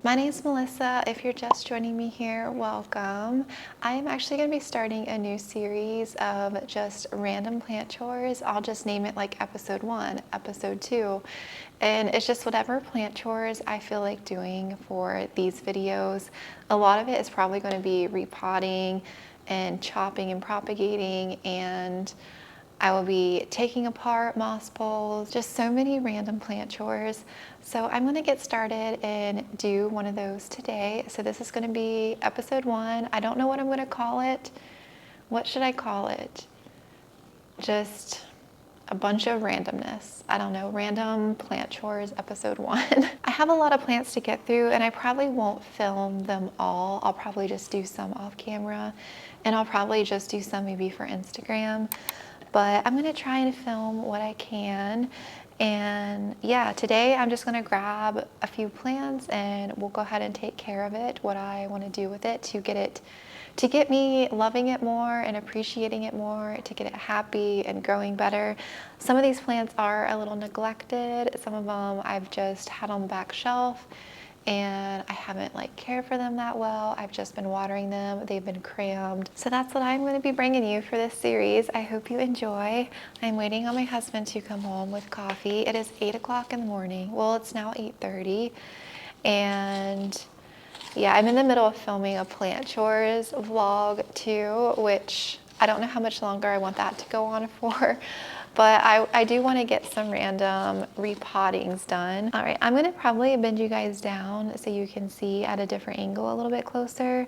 My name is Melissa. If you're just joining me here, welcome. I am actually going to be starting a new series of just random plant chores. I'll just name it like episode 1, episode 2, and it's just whatever plant chores I feel like doing for these videos. A lot of it is probably going to be repotting and chopping and propagating, and I will be taking apart moss bowls, just so many random plant chores. So I'm gonna get started and do one of those today. So this is gonna be episode 1. I don't know what I'm gonna call it. What should I call it? Just a bunch of randomness. I don't know, random plant chores, episode 1. I have a lot of plants to get through and I probably won't film them all. I'll probably just do some off camera and I'll probably just do some maybe for Instagram. But I'm gonna try and film what I can. And yeah, today I'm just gonna grab a few plants and we'll go ahead and take care of it, what I wanna do with it to get me loving it more and appreciating it more, to get it happy and growing better. Some of these plants are a little neglected. Some of them I've just had on the back shelf and I haven't cared for them that well. I've just been watering them. They've been crammed. So that's what I'm going to be bringing you for this series. I hope you enjoy. I'm waiting on my husband to come home with coffee. It is 8 o'clock in the morning. Well, it's now 8:30. And yeah, I'm in the middle of filming a plant chores vlog too, which I don't know how much longer I want that to go on for. But I do want to get some random repottings done. All right, I'm going to probably bend you guys down so you can see at a different angle a little bit closer.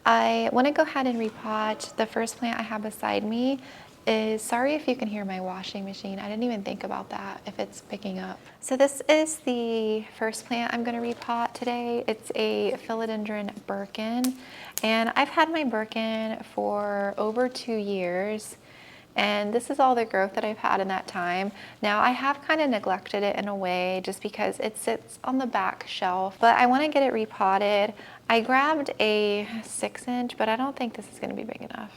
I want to go ahead and repot. The first plant I have beside me is, sorry if you can hear my washing machine. I didn't even think about that, if it's picking up. So this is the first plant I'm going to repot today. It's a Philodendron Birkin, and I've had my Birkin for over 2 years. And this is all the growth that I've had in that time. Now I have kind of neglected it in a way just because it sits on the back shelf, but I want to get it repotted. I grabbed a 6-inch, but I don't think this is going to be big enough.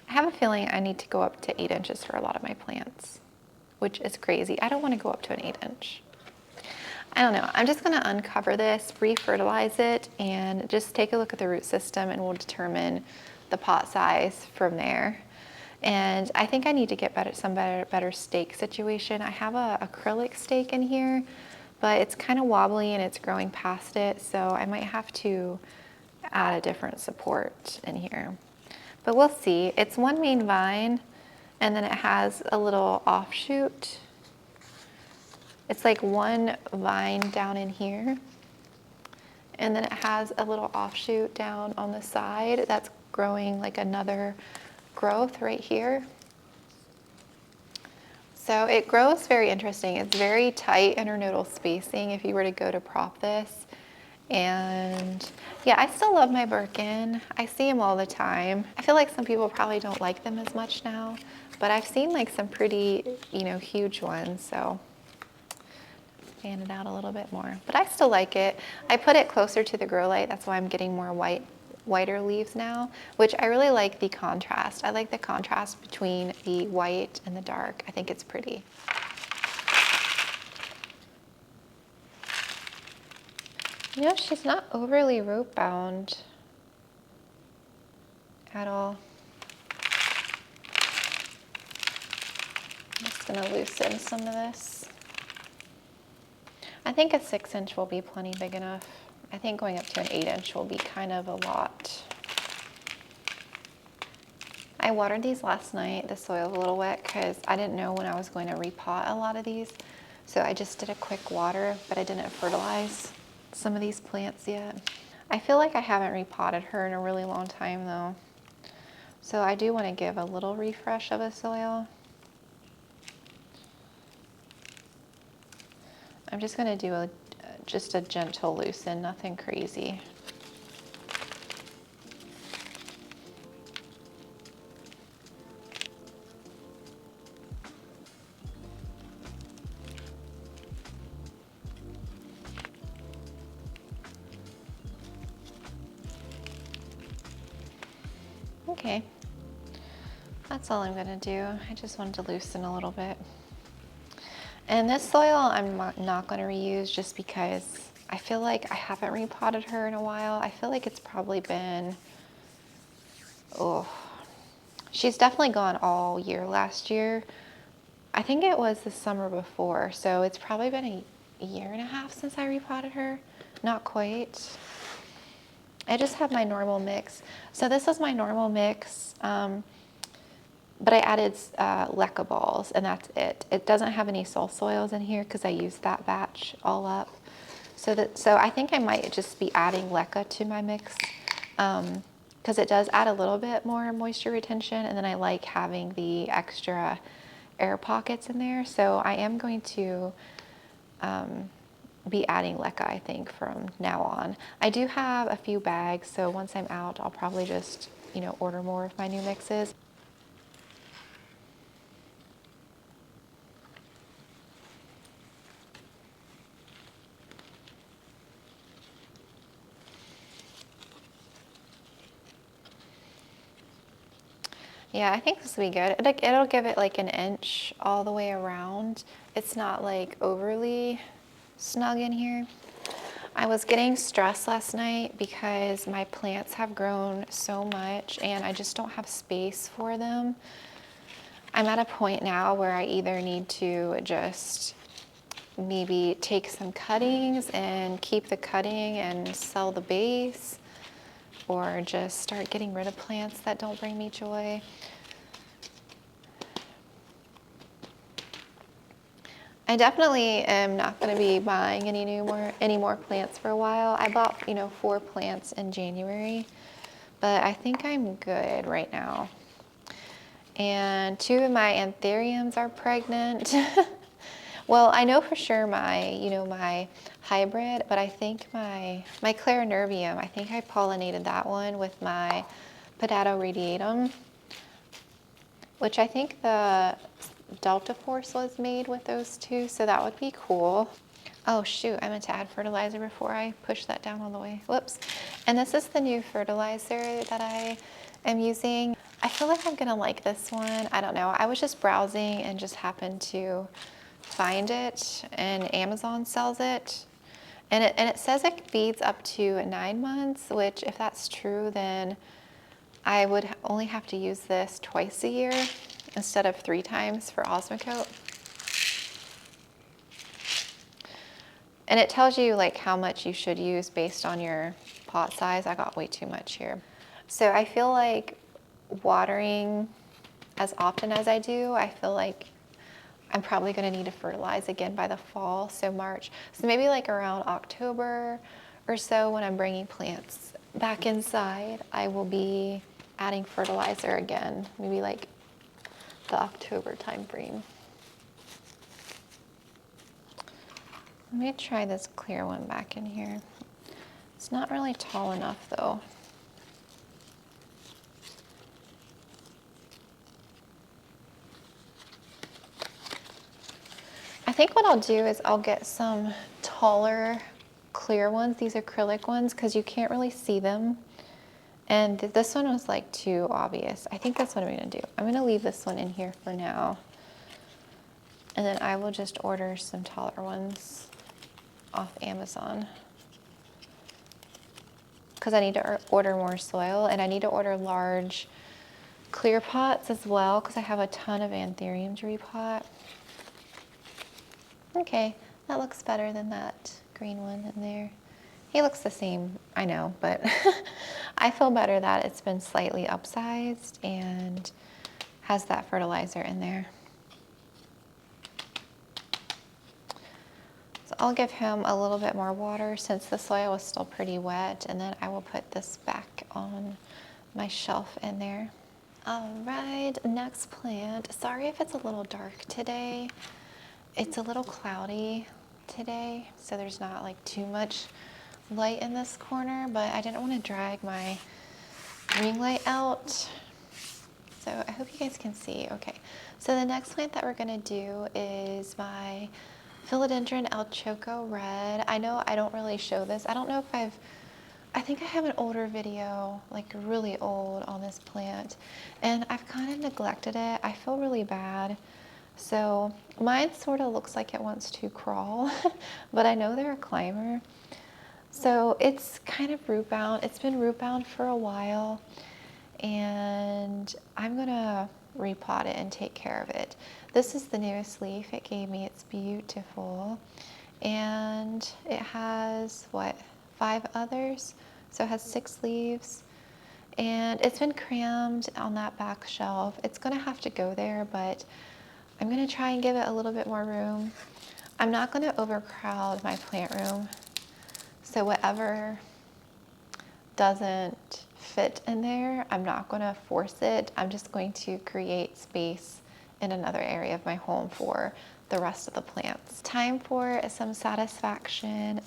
I have a feeling I need to go up to 8 inches for a lot of my plants, which is crazy. I don't want to go up to an 8-inch. I don't know. I'm just going to uncover this, re-fertilize it, and just take a look at the root system, and we'll determine the pot size from there. And I think I need to get some better stake situation. I have a acrylic stake in here, but it's kind of wobbly and it's growing past it, so I might have to add a different support in here. But we'll see. It's one main vine, and then it has a little offshoot. It's like one vine down in here, and then it has a little offshoot down on the side that's growing like another growth right here. So it grows very interesting. It's very tight internodal spacing if you were to go to prop this. And yeah, I still love my Birkin. I see them all the time. I feel like some people probably don't like them as much now, but I've seen like some pretty, huge ones. So fan it out a little bit more, but I still like it. I put it closer to the grow light. That's why I'm getting more whiter leaves now, which I really like the contrast. I like the contrast between the white and the dark. I think it's pretty. She's not overly root bound at all. I'm just gonna loosen some of this. I think a 6-inch will be plenty big enough. I think going up to an 8-inch will be kind of a lot. I watered these last night. The soil's a little wet because I didn't know when I was going to repot a lot of these. So I just did a quick water, but I didn't fertilize some of these plants yet. I feel like I haven't repotted her in a really long time though. So I do want to give a little refresh of the soil. I'm just going to do just a gentle loosen, nothing crazy. Okay, that's all I'm going to do. I just wanted to loosen a little bit. And this soil I'm not going to reuse just because I feel like I haven't repotted her in a while. I feel like it's probably been, oh, she's definitely gone all year last year. I think it was the summer before, so it's probably been a year and a half since I repotted her. Not quite. I just have my normal mix. So this is my normal mix, but I added leca balls, and that's it. It doesn't have any soul soils in here because I used that batch all up. So I think I might just be adding leca to my mix because it does add a little bit more moisture retention, and then I like having the extra air pockets in there. So I am going to be adding leca, I think, from now on. I do have a few bags, so once I'm out, I'll probably just, you know, order more of my new mixes. Yeah, I think this will be good. It'll give it like an inch all the way around. It's not like overly snug in here. I was getting stressed last night because my plants have grown so much and I just don't have space for them. I'm at a point now where I either need to just maybe take some cuttings and keep the cutting and sell the base, or just start getting rid of plants that don't bring me joy. I definitely am not going to be buying any more plants for a while. I bought, you know, 4 plants in January, but I think I'm good right now. And 2 of my anthuriums are pregnant. Well, I know for sure my, you know, my hybrid, but I think my clarinervium, I think I pollinated that one with my Potato radiatum, which I think the Delta Force was made with those 2, so that would be cool. Oh shoot, I meant to add fertilizer before I push that down all the way. Whoops. And this is the new fertilizer that I am using. I feel like I'm gonna like this one. I don't know. I was just browsing and just happened to find it, and Amazon sells it. And it says it feeds up to 9 months, which if that's true, then I would only have to use this twice a year instead of 3 times for Osmocote. And it tells you like how much you should use based on your pot size. I got way too much here. So I feel like watering as often as I do, I feel like I'm probably gonna need to fertilize again by the fall, so March. So maybe like around October or so, when I'm bringing plants back inside, I will be adding fertilizer again, maybe like the October time frame. Let me try this clear one back in here. It's not really tall enough though. I think what I'll do is I'll get some taller clear ones, these acrylic ones, because you can't really see them. And this one was like too obvious. I think that's what I'm gonna do. I'm gonna leave this one in here for now. And then I will just order some taller ones off Amazon, because I need to order more soil, and I need to order large clear pots as well, because I have a ton of anthurium to repot. Okay, that looks better than that green one in there. He looks the same, I know, but I feel better that it's been slightly upsized and has that fertilizer in there. So I'll give him a little bit more water since the soil is still pretty wet, and then I will put this back on my shelf in there. All right, next plant. Sorry if it's a little dark today. It's a little cloudy today, so there's not like too much light in this corner, but I didn't want to drag my ring light out. So I hope you guys can see. Okay, so the next plant that we're gonna do is my Philodendron El Choco Red. I know I don't really show this. I don't know if I think I have an older video, like really old, on this plant, and I've kind of neglected it. I feel really bad So mine sort of looks like it wants to crawl, but I know they're a climber. So it's kind of root bound. It's been root bound for a while, and I'm gonna repot it and take care of it. This is the newest leaf it gave me. It's beautiful. And it has, what, 5 others? So it has 6 leaves. And it's been crammed on that back shelf. It's gonna have to go there, but I'm gonna try and give it a little bit more room. I'm not gonna overcrowd my plant room. So whatever doesn't fit in there, I'm not gonna force it. I'm just going to create space in another area of my home for the rest of the plants. Time for some satisfaction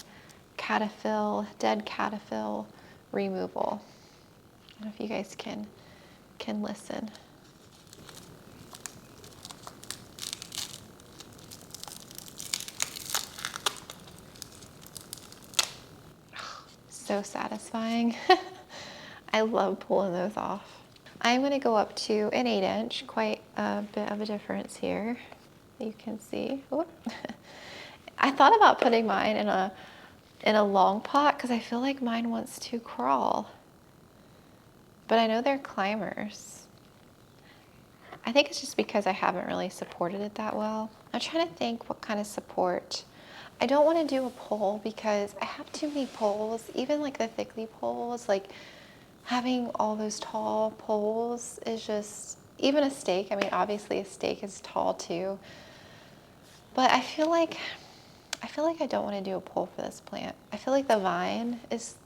cataphil, dead cataphil removal. I don't know if you guys can listen. So satisfying. I love pulling those off. I'm going to go up to an 8-inch, quite a bit of a difference here. You can see. I thought about putting mine in a long pot because I feel like mine wants to crawl. But I know they're climbers. I think it's just because I haven't really supported it that well. I'm trying to think what kind of support. I don't want to do a pole because I have too many poles, even like the thickly poles, like having all those tall poles is just, even a stake, I mean, obviously a stake is tall too, but I feel like I don't want to do a pole for this plant. I feel like the vine is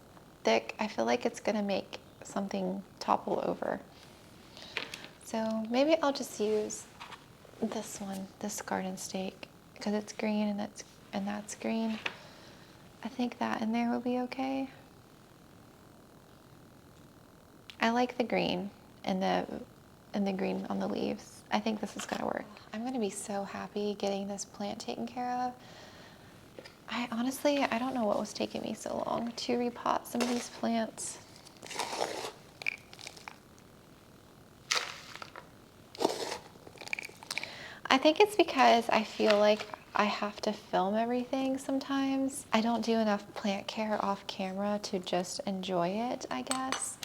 thick. I feel like it's going to make something topple over. So maybe I'll just use this one, this garden stake, because it's green and that's green. I think that in there will be okay. I like the green and the green on the leaves. I think this is gonna work. I'm gonna be so happy getting this plant taken care of. I honestly don't know what was taking me so long to repot some of these plants. I think it's because I feel like I have to film everything sometimes. I don't do enough plant care off camera to just enjoy it, I guess.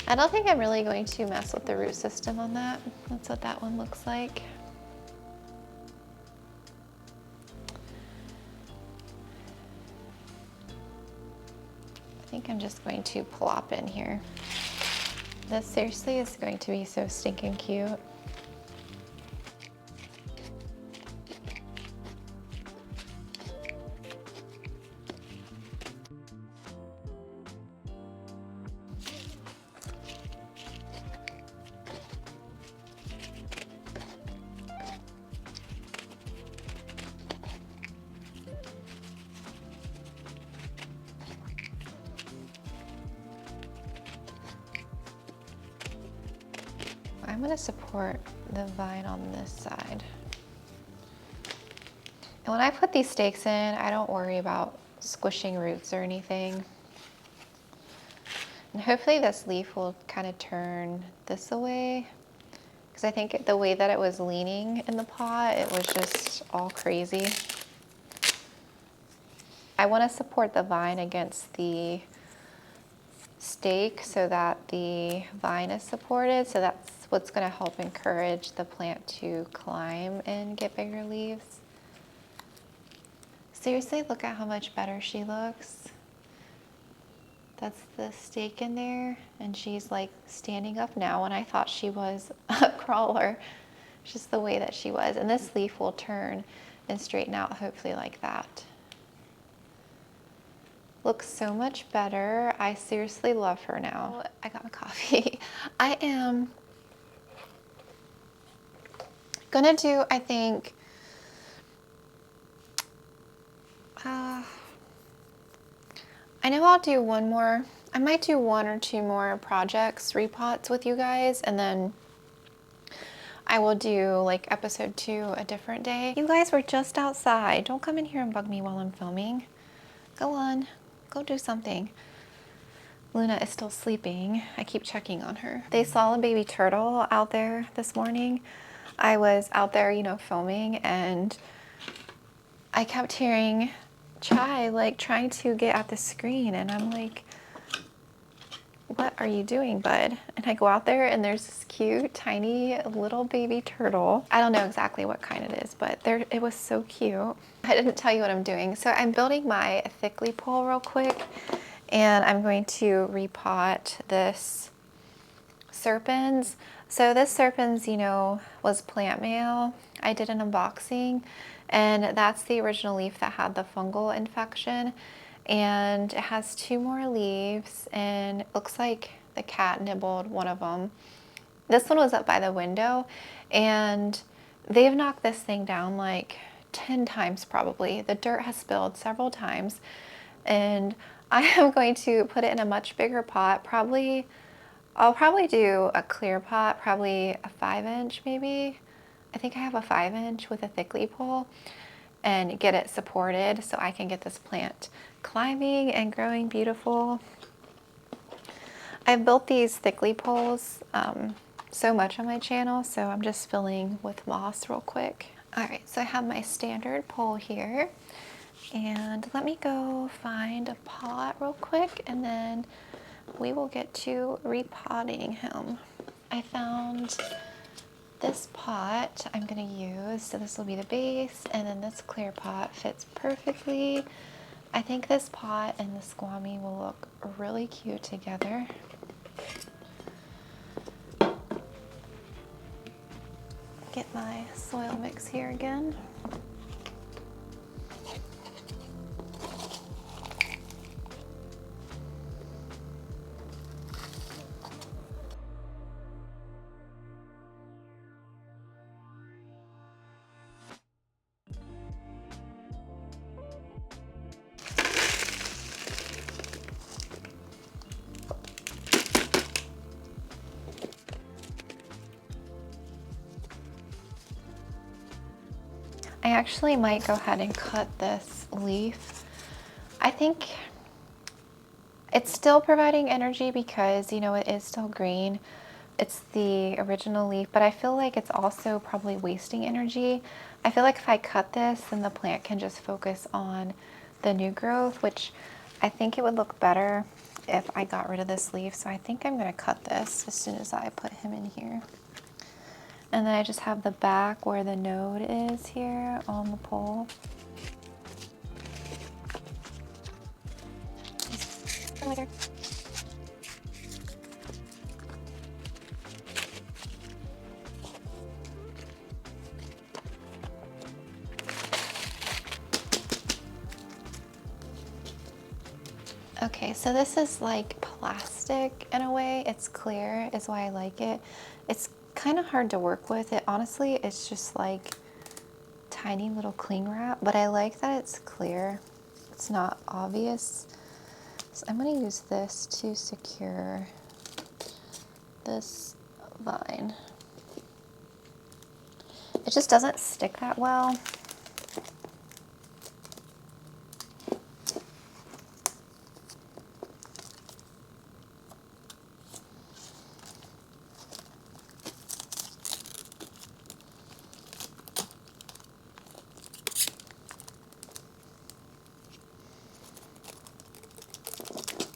I don't think I'm really going to mess with the root system on that. That's what that one looks like. I think I'm just going to plop in here. This seriously is going to be so stinking cute. I'm going to support the vine on this side. And when I put these stakes in, I don't worry about squishing roots or anything. And hopefully this leaf will kind of turn this away, because I think the way that it was leaning in the pot, it was just all crazy. I want to support the vine against the stake so that the vine is supported, so that's what's going to help encourage the plant to climb and get bigger leaves. Seriously, look at how much better she looks. That's the stake in there, and she's like standing up now, and I thought she was a crawler, just the way that she was. And this leaf will turn and straighten out hopefully like that. Looks so much better. I seriously love her now. I got my coffee. I am gonna do, I think, I know I'll do one more. I might do 1 or 2 more projects, repots with you guys, and then I will do like episode 2 a different day. You guys were just outside. Don't come in here and bug me while I'm filming. Go on, go do something. Luna is still sleeping. I keep checking on her. They saw a baby turtle out there this morning. I was out there, you know, filming, and I kept hearing Chai like trying to get at the screen, and I'm like, what are you doing, bud? And I go out there and there's this cute, tiny little baby turtle. I don't know exactly what kind it is, but it was so cute. I didn't tell you what I'm doing. So I'm building my thickly pole real quick, and I'm going to repot this Serpens. So this Serpens, you know, was plant mail. I did an unboxing, and that's the original leaf that had the fungal infection. And it has 2 more leaves, and it looks like the cat nibbled one of them. This one was up by the window, and they've knocked this thing down like 10 times probably. The dirt has spilled several times, and I am going to put it in a much bigger pot. I'll probably do a clear pot, probably a 5-inch maybe. I think I have a 5-inch with a thickly pole, and get it supported so I can get this plant climbing and growing beautiful. I've built these thickly poles so much on my channel, so I'm just filling with moss real quick. All right, so I have my standard pole here, and let me go find a pot real quick, and then we will get to repotting him. I found this pot I'm gonna use, so this will be the base, and then this clear pot fits perfectly. I think this pot and the squammy will look really cute together. Get my soil mix here again. I actually might go ahead and cut this leaf. I think it's still providing energy because, you know, it is still green. It's the original leaf, but I feel like it's also probably wasting energy. I feel like if I cut this, then the plant can just focus on the new growth, which I think it would look better if I got rid of this leaf. So I think I'm gonna cut this as soon as I put him in here. And then I just have the back where the node is here on the pole. Okay, so this is like plastic in a way. It's clear, is why I like it. It's kind of hard to work with. It honestly, it's just like tiny little cling wrap, but I like that it's clear. It's not obvious. So I'm gonna use this to secure this vine. It just doesn't stick that well.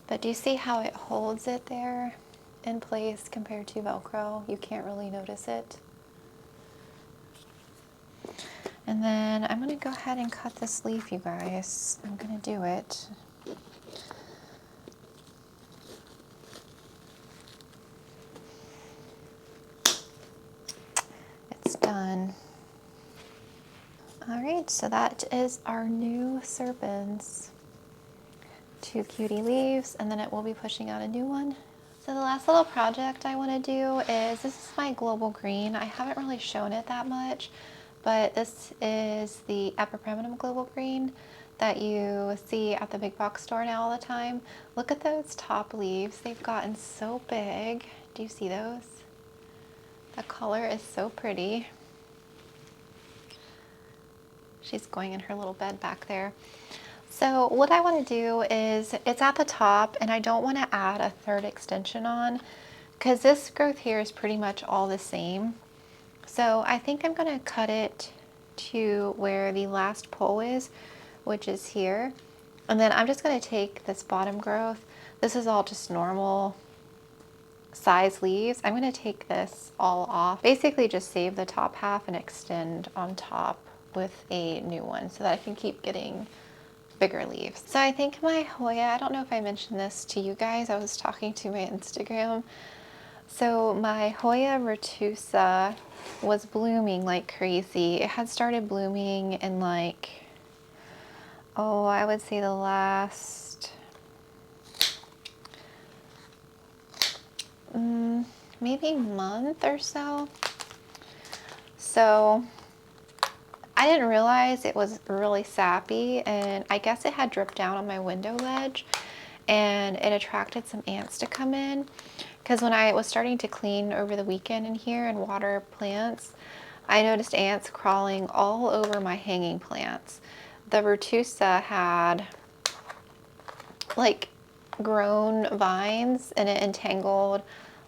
But do you see how it holds it there in place compared to Velcro? You can't really notice it. And then I'm gonna go ahead and cut this leaf, you guys. I'm gonna do it. It's done. All right, so that is our new Serpens. 2 cutie leaves, and then it will be pushing out a new one. So the last little project I want to do is, this is my global green. I haven't really shown it that much, but this is the Epipremnum global green that you see at the big box store now all the time. Look at those top leaves. They've gotten so big. Do you see those? The color is so pretty. She's going in her little bed back there. So what I want to do is, it's at the top and I don't want to add a third extension on because this growth here is pretty much all the same. So I think I'm going to cut it to where the last pole is, which is here. And then I'm just going to take this bottom growth. This is all just normal size leaves. I'm going to take this all off. Basically just save the top half and extend on top with a new one so that I can keep getting bigger leaves. So I think my Hoya, I don't know if I mentioned this to you guys, I was talking to my Instagram. So my Hoya retusa was blooming like crazy. It had started blooming in like, oh, I would say the last maybe month or so. So I didn't realize it was really sappy, and I guess it had dripped down on my window ledge and it attracted some ants to come in. Because when I was starting to clean over the weekend in here and water plants, I noticed ants crawling all over my hanging plants. The retusa had like grown vines and it entangled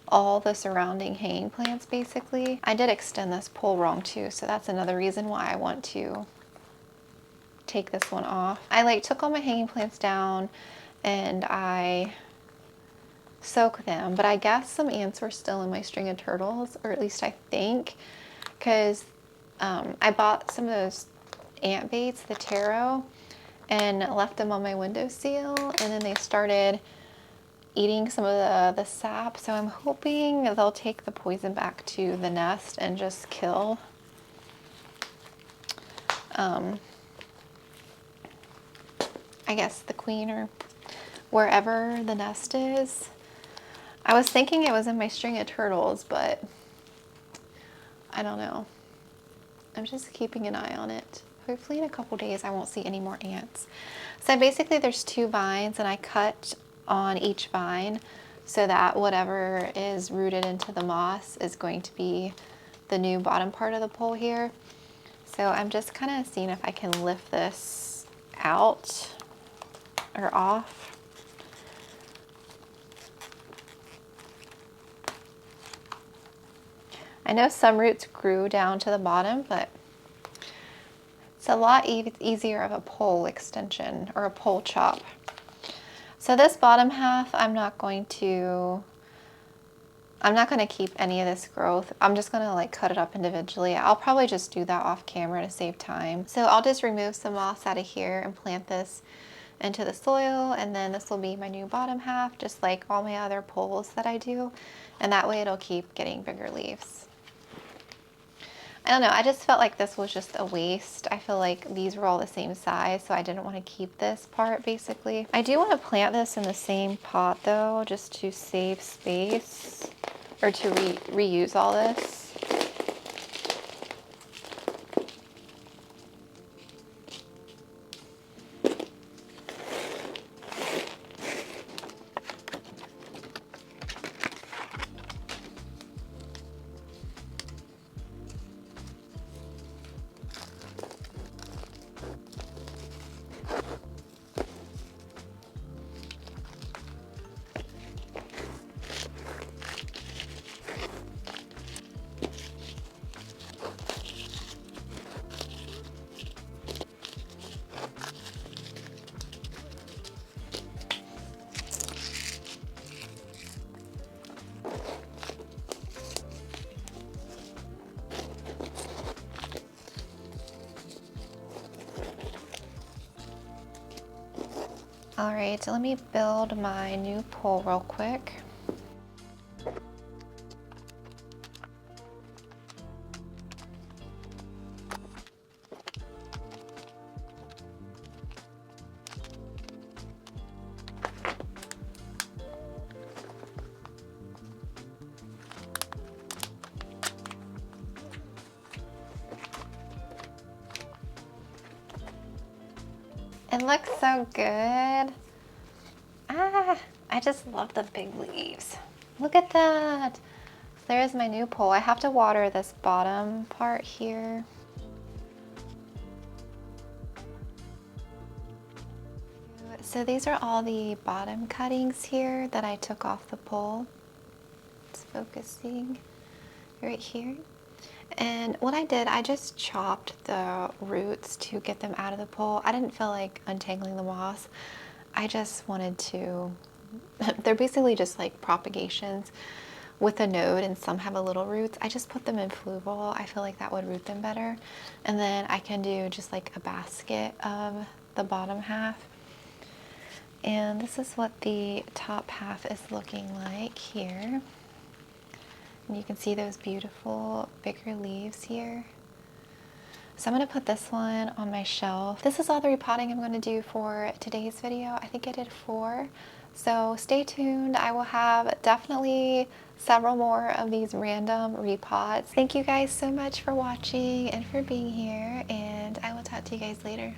all the surrounding hanging plants basically. I did extend this pole wrong too, so that's another reason why I want to take this one off. I like took all my hanging plants down and I soak them, but I guess some ants were still in my string of turtles, or at least I think, because I bought some of those ant baits, the taro, and left them on my windowsill, and then they started eating some of the sap, so I'm hoping they'll take the poison back to the nest and just kill I guess the queen or wherever the nest is. I was thinking it was in my string of turtles, but I don't know. I'm just keeping an eye on it. Hopefully in a couple days I won't see any more ants. So basically there's 2 vines and I cut on each vine so that whatever is rooted into the moss is going to be the new bottom part of the pole here. So I'm just kind of seeing if I can lift this out or off. I know some roots grew down to the bottom, but it's a lot easier of a pole extension or a pole chop. So this bottom half, I'm not going to keep any of this growth. I'm just gonna like cut it up individually. I'll probably just do that off camera to save time. So I'll just remove some moss out of here and plant this into the soil, and then this will be my new bottom half, just like all my other poles that I do. And that way it'll keep getting bigger leaves. I don't know, I just felt like this was just a waste. I feel like these were all the same size, so I didn't want to keep this part basically. I do want to plant this in the same pot though, just to save space, or to reuse all this. All right, so let me build my new pole real quick. It looks so good. Ah, I just love the big leaves. Look at that. There's my new pole. I have to water this bottom part here. So these are all the bottom cuttings here that I took off the pole. It's focusing right here. And what I did, I just chopped the roots to get them out of the pole. I didn't feel like untangling the moss. I just wanted to, they're basically just like propagations with a node, and some have a little roots. I just put them in Fluval. I feel like that would root them better. And then I can do just like a basket of the bottom half. And this is what the top half is looking like here. And you can see those beautiful bigger leaves here. So I'm going to put this one on my shelf. This is all the repotting I'm going to do for today's video. I think I did 4. So stay tuned. I will have definitely several more of these random repots. Thank you guys so much for watching and for being here, and I will talk to you guys later.